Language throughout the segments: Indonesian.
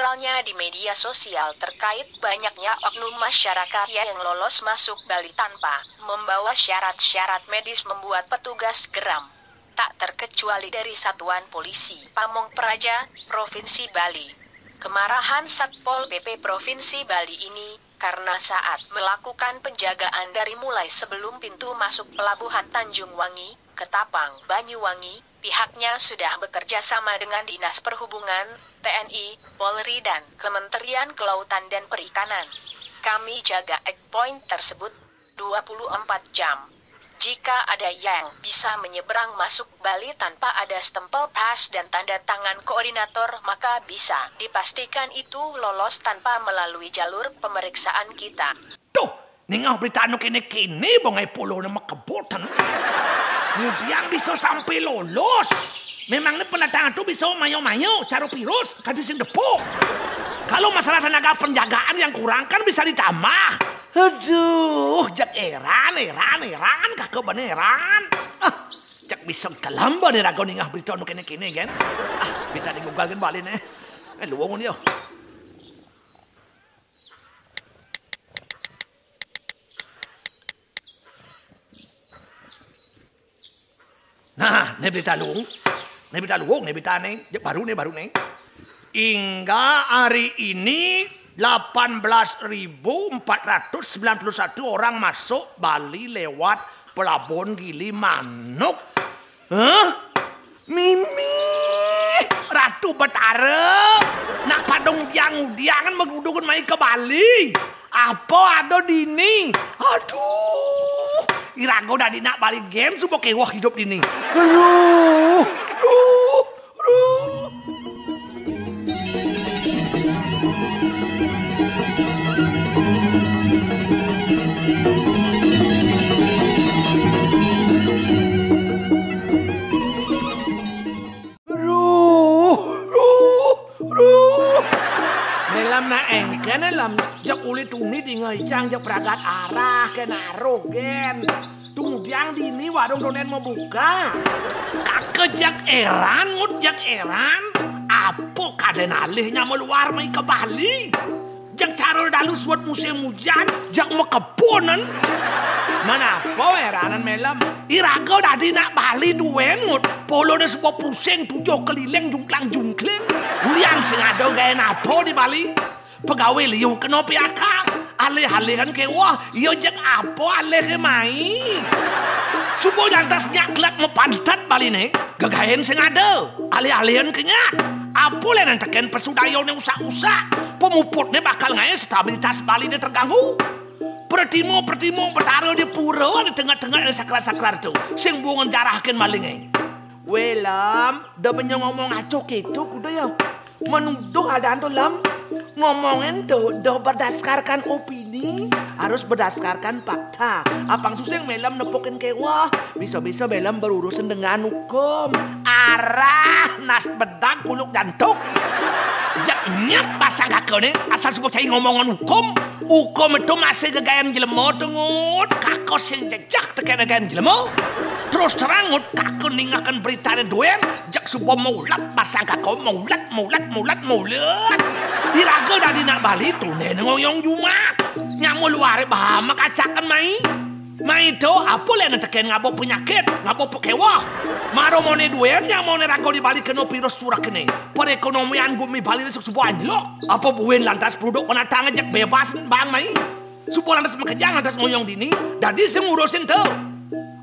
viralnya di media sosial terkait banyaknya oknum masyarakat yang lolos masuk Bali tanpa membawa syarat-syarat medis membuat petugas geram. Tak terkecuali dari Satuan Polisi Pamong Praja, Provinsi Bali. Kemarahan Satpol PP Provinsi Bali ini karena saat melakukan penjagaan dari mulai sebelum pintu masuk Pelabuhan Tanjung Wangi, Ketapang, Banyuwangi, pihaknya sudah bekerja sama dengan Dinas Perhubungan, TNI, Polri dan Kementerian Kelautan dan Perikanan. Kami jaga checkpoint tersebut 24 jam. Jika ada yang bisa menyeberang masuk Bali tanpa ada stempel pas dan tanda tangan koordinator, maka bisa dipastikan itu lolos tanpa melalui jalur pemeriksaan kita. Tuh, ningah berita anu kene-kene bongai polo nama kebotan. Kemudian bisa sampai lolos. Memangnya pendatangan tuh bisa mayo-mayo, caro virus, kadis yang depok. Kalau masalah tenaga penjagaan yang kurang kan bisa ditambah. Aduh, jak eran, kakak beneran. Jak bisa kalamba nih rago ningah berita anu kene-kene kan. Kita digugagin balik nih. Luwungun yo. Nah, ini berita luwung. Ini berita nih. Baru nih. Hingga hari ini 18.491 orang masuk Bali lewat Pelabuhan Gili Manuk. Mimi, Ratu Betara, nak padung diangan megudungan mai ke Bali. Apa ada dini? Aduh, irago dah nak Bali game supaya kewah hidup dini. Aduh. Kena lam jak ulit tuni di ngejang jak peragat arah kena rogen. Kemudian di ini warung donen mau buka. Kakek jak eran, ngut jak eran. Apa kaden alihnya meluar mai ke Bali? Jak carol dalu suat musim hujan, jak mau kepunan. Mana apa eranan melam? Irago dadi nak Bali duen ngut. Polo na sebuah pusing tujuh keliling jungklang. Uliang sing ada gaya napo di Bali? Pegawai liu kena piakang. Alih-alihan ke wah, iyo jak apa alih ke mai. Subuh jantas nyaklat mepantat Bali nih. Gagahin sing ada. Alih-alihan kenyat. Apa lah yang teken pesudayo ni usah-usah. Pemuput ni bakal ngaya stabilitas Bali ni terganggu. Pertimo bertaruh di pura di tengah-tengah ada saklar-saklar tu. Sing buangan jarahkan malingnya. Welam, dah banyak ngomong acok itu kuda ya. Menuduh ada antu lam. Ngomongin tuh berdasarkan opini, harus berdasarkan fakta. Apang tuh yang melam nepokin kewah, bisa-bisa melam berurusan dengan hukum. Arah nas bedang kuluk jantuk. Nyat pasang kakak ni asal sebut cai ngomongan hukum. Hukum itu masih gagayan jelema tungut. Kakak sing jejak tekan gagayan jelema. Terus terangut kakak ningakan berita ni doang. Jak sebuah maulat pasang kakak maulat. Diraga dah di nak Bali tu nenek ngoyong juma. Nyamu luar bahama kacakan mai. Mai tu apa lah nak tekan ngabo penyakit, ngabo pekewah. Maro mone duen nyamu ne rago di Bali kena virus curak kene. Perekonomian bumi Bali ni sebuah anjlok. Apa buin lantas produk penatang ajak bebas bang mai. Sebuah lantas makejang lantas ngoyong dini. Jadi sing ngurusin tu.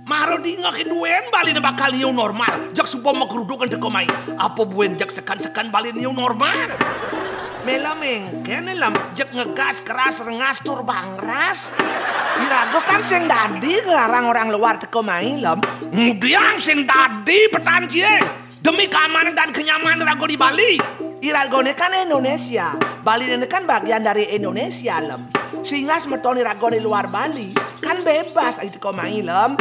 Maro di ngake duen Bali ni bakal new normal. Jak sebuah makerudukan teko mai. Apa buin jak sekan-sekan Bali new normal. Melameng, kene lam jak ngegas keras rengas tur bangras. Irago kan sing dadi ngelarang orang luar teko main lam. Kemudian sing dadi petancie demi keamanan dan kenyamanan Irago di Bali. Irago ini kan Indonesia, Bali ini kan bagian dari Indonesia lam. Sehingga semeton Irago di luar Bali kan bebas teko main lam.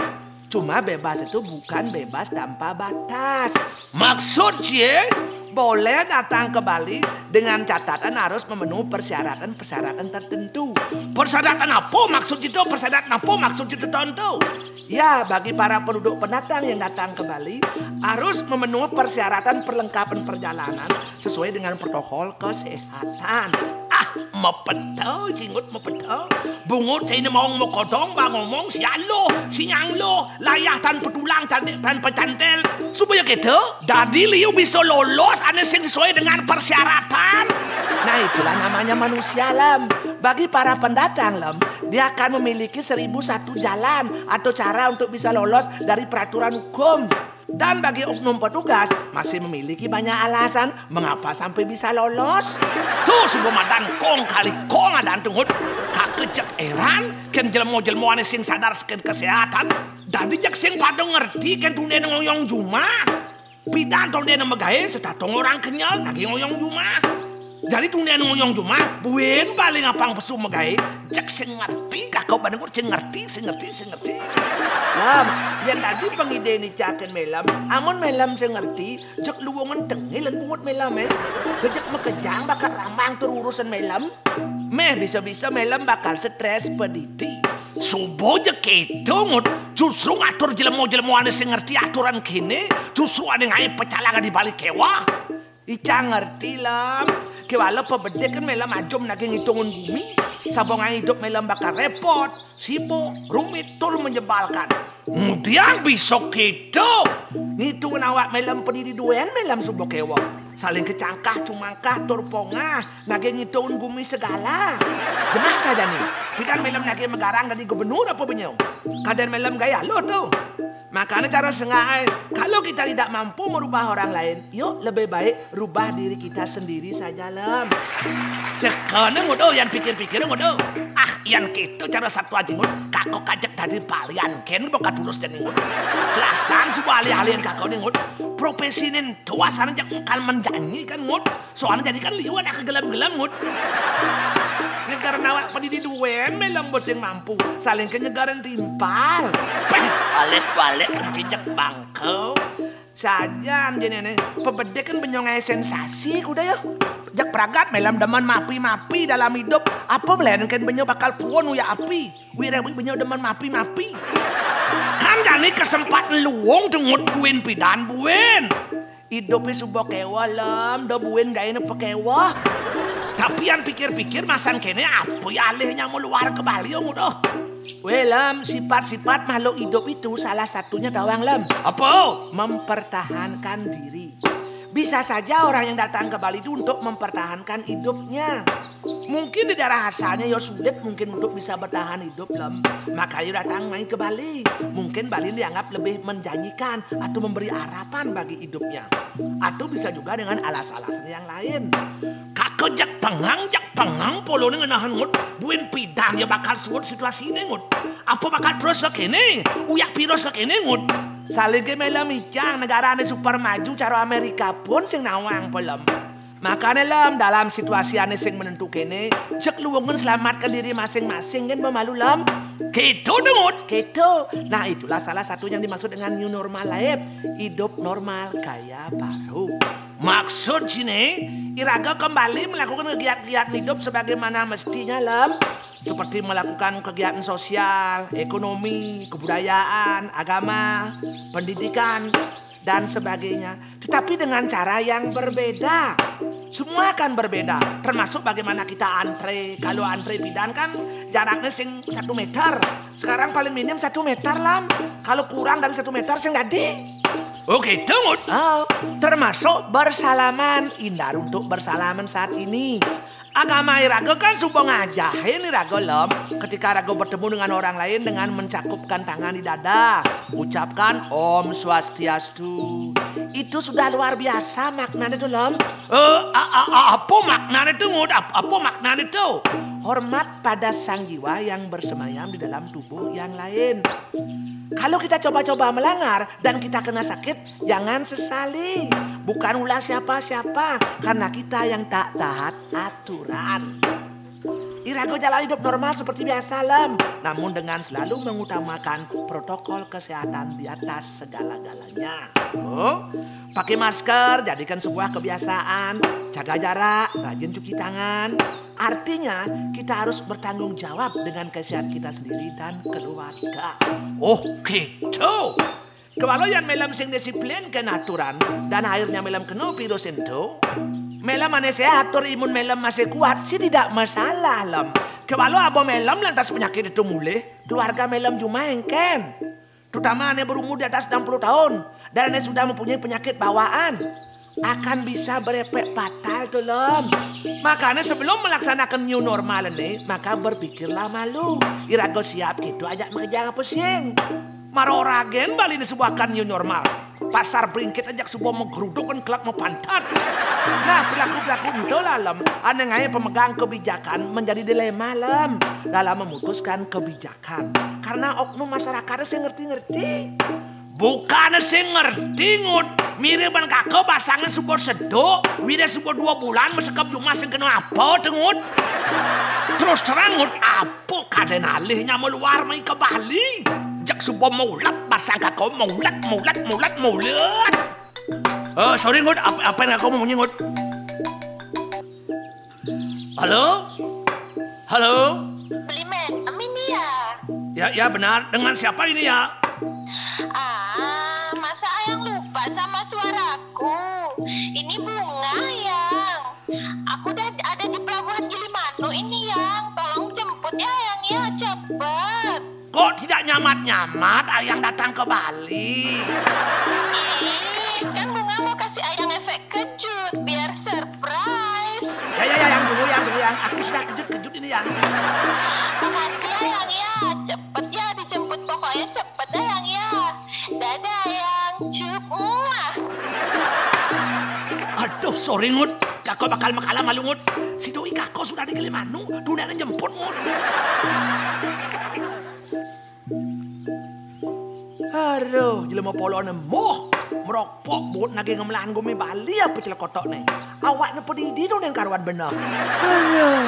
Cuma bebas itu bukan bebas tanpa batas. Maksud cie boleh datang ke Bali dengan catatan harus memenuhi persyaratan-persyaratan tertentu. Persyaratan apa maksud itu? Persyaratan apa maksud itu tentu? Ya, bagi para penduduk pendatang yang datang ke Bali harus memenuhi persyaratan perlengkapan perjalanan sesuai dengan protokol kesehatan. Mepetau, jingut mepetau. Bungut saya mau kodong, bang ngomong sialo, sinyanglo, layah tan petulang, cantik tan pecantel. Supaya gitu, jadi liu bisa lolos ane sing sesuai dengan persyaratan. Nah itulah namanya manusia Lem. Bagi para pendatang Lem, dia akan memiliki 1001 jalan atau cara untuk bisa lolos dari peraturan hukum. Dan bagi oknum petugas masih memiliki banyak alasan mengapa sampai bisa lolos. Tuh sebuah madan kong kali kong ada tunggut. Kakejek eran ken jelmo-jelmo ane sing sadar sken kesehatan. Dadi jak sing pada ngerti ken tunde ngoyong juma. Pidan tunde megahe setatong orang kenyal lagi ngoyong juma. Jadi tunde ngoyong juma buen paling apang pesu megahe. Jak sing ngerti kakau badengur sing ngerti. Lam, yang tadi pengide ni caken melam, amun melam saya ngerti, jak luwongan tengil dan bungut melam Kejak mekejang bakal ramang terurusan melam. Bisa-bisa melam bakal stres pediti. Subuh je keto ngut, justru ngatur jelemo-jelemo ane saya ngerti aturan kini, justru ane ngai pecalangan di balik kewah. Ica ngerti Lam, kewala pebedek kan melam ajom naging hitungan bumi. Sabongan hidup melam bakal repot, sibuk, rumit, tur menyebalkan. Kemudian besok gitu. Ngitungin awak melam pendiri duen melam subuh kewok. Saling kecangkah, cumangkah, tur pongah. Naging ngitungin bumi segala. Jenak kadan nih. Pidan melam naging megarang dari gubernur apa benyau. Kadan melam gaya lo tuh. Makanya cara sengaja, kalau kita tidak mampu merubah orang lain, yuk lebih baik rubah diri kita sendiri saja Lem. Sekarang udah yang pikir-pikir udah. Yang gitu cara satu aja ngud. Kakak kajak tadi palian ken bokat tulus dan ngud. Kelasan sebuah alih-alihan kakak ngud. Profesi ini tuasan jak kan menjanji kan ngud. Soalnya jadi kan liwan ak gelam-gelam ngud. Negara nawak pendidi duen melam bos yang mampu. Saling kenyegaran timpal. Balik-balik kencicak bangkau. Sajan jenene pebedek kan benyongai sensasi kuda ya. Jak pragat melam deman mapi-mapi dalam hidup. Apa melayan kan benyo bakal puon ya api. Wirawi benyo deman mapi-mapi. Kan jani kesempatan luwung dengut buin pidan buin. Hidupnya subuh kewa Lem, do buin gak ini pekewa. Tapi yang pikir-pikir masan kene apa ya alihnya mau luar ke Bali om udah. Lem, sifat-sifat makhluk hidup itu salah satunya tawang Lem. Apa? Mempertahankan diri. Bisa saja orang yang datang ke Bali itu untuk mempertahankan hidupnya. Mungkin di daerah asalnya ya sulit mungkin untuk bisa bertahan hidup Lem. Makanya datang main ke Bali. Mungkin Bali dianggap lebih menjanjikan atau memberi harapan bagi hidupnya. Atau bisa juga dengan alasan-alasan yang lain. Kakek jak pengang polo ni ngenahan ngut. Buin pidan ya bakal suut situasi ini ngut. Apa bakal terus ke kene? Uyak virus ke kene ngut. Saling ke melam icang negara ini super maju cara Amerika pun sing nawang pelem. Makanya Lem dalam situasi ane sing menentu kene, cek luwungan selamatkan diri masing-masing kan pemalu Lem. Gitu dengut. Gitu. Nah itulah salah satu yang dimaksud dengan new normal life. Hidup normal gaya baru. Maksud sini, Iraga kembali melakukan kegiatan hidup sebagaimana mestinya Lem. Seperti melakukan kegiatan sosial, ekonomi, kebudayaan, agama, pendidikan, dan sebagainya. Tetapi dengan cara yang berbeda. Semua akan berbeda. Termasuk bagaimana kita antre. Kalau antre bidan kan jaraknya 1 meter. Sekarang paling minim 1 meter Lam. Kalau kurang dari 1 meter sing dadi. Oke, tunggu. Termasuk bersalaman. Hindar untuk bersalaman saat ini. Agama Iraga kan subuh ngajahin Iraga Lem. Ketika Iraga bertemu dengan orang lain dengan mencakupkan tangan di dada. Ucapkan Om Swastiastu. Itu sudah luar biasa maknanya itu Lem. Apa maknanya itu? Apa maknanya itu? Hormat pada sang jiwa yang bersemayam di dalam tubuh yang lain. Kalau kita coba-coba melanggar dan kita kena sakit, jangan sesali. Bukan ulah siapa-siapa, karena kita yang tak taat aturan. Irago jalan hidup normal seperti biasa, Lem. Namun dengan selalu mengutamakan protokol kesehatan di atas segala-galanya. Oh, pakai masker, jadikan sebuah kebiasaan. Jaga jarak, rajin cuci tangan. Artinya, kita harus bertanggung jawab dengan kesehatan kita sendiri dan keluarga. Oh, gitu. Kalau yang melam sing disiplin ke aturan dan akhirnya melam kena virus itu, melam mana sehat, imun melam masih kuat, sih tidak masalah, Lem. Kalau abo melam lantas penyakit itu mulai, keluarga melam cuma engken. Terutama yang berumur di atas 60 tahun dan yang sudah mempunyai penyakit bawaan. Akan bisa berefek fatal tuh, Lem. Makanya sebelum melaksanakan new normal ini, maka berpikirlah malu. Irago siap gitu, ajak mengejar pusing. Maroragen balik disebuahkan new normal. Pasar beringkit ajak sebuah menggeruduk kan kelak mau pantat. Nah, pelaku-pelaku itu lah, Lem. Aneh pemegang kebijakan menjadi dilema, Lem, dalam memutuskan kebijakan. Karena oknum masyarakat sih ngerti-ngerti. Bukan sih ngerti, Ngut. Miriban kakak pasangan sebuah sedok. Wida sebuah 2 bulan mesekap cuma sing kena apa, Ngut. Terus terang, Ngut, apa kaden alihnya meluar mai ke Bali. Jak sebuah maulat, pasang kakak maulat. Sorry, Ngut, apa yang kakak mau Ngut? Halo? Belimen, Amin ya? Ya benar. Dengan siapa ini ya? Masa ayang lupa sama suaraku? Ini Bunga, Yang. Aku udah ada di pelabuhan Gilimanuk ini, Yang. Tolong jemput ya, Yang, ya, cepet. Kok tidak nyamat-nyamat ayang datang ke Bali? Kan Bunga mau kasih ayang efek kejut, biar surprise. Ya, yang dulu, yang. Aku sudah kejut ini, Yang. Makasih ya, Yang, ya. Cepet ya dijemput, pokoknya cepet ya, Yang, ya. Dadah, Yang. Cup. Aduh, sorry, Ngut. Kakak bakal makalah malu, Ngut. Si doi kakak sudah di Gilimanuk. Dunia jemput, Ngut. Aduh, jelema polo nemoh. Merokok buat naging ngemelahan gumi Bali apa celak kotok nih. Awak ne pedidi dong yang karuan bener. Aduh.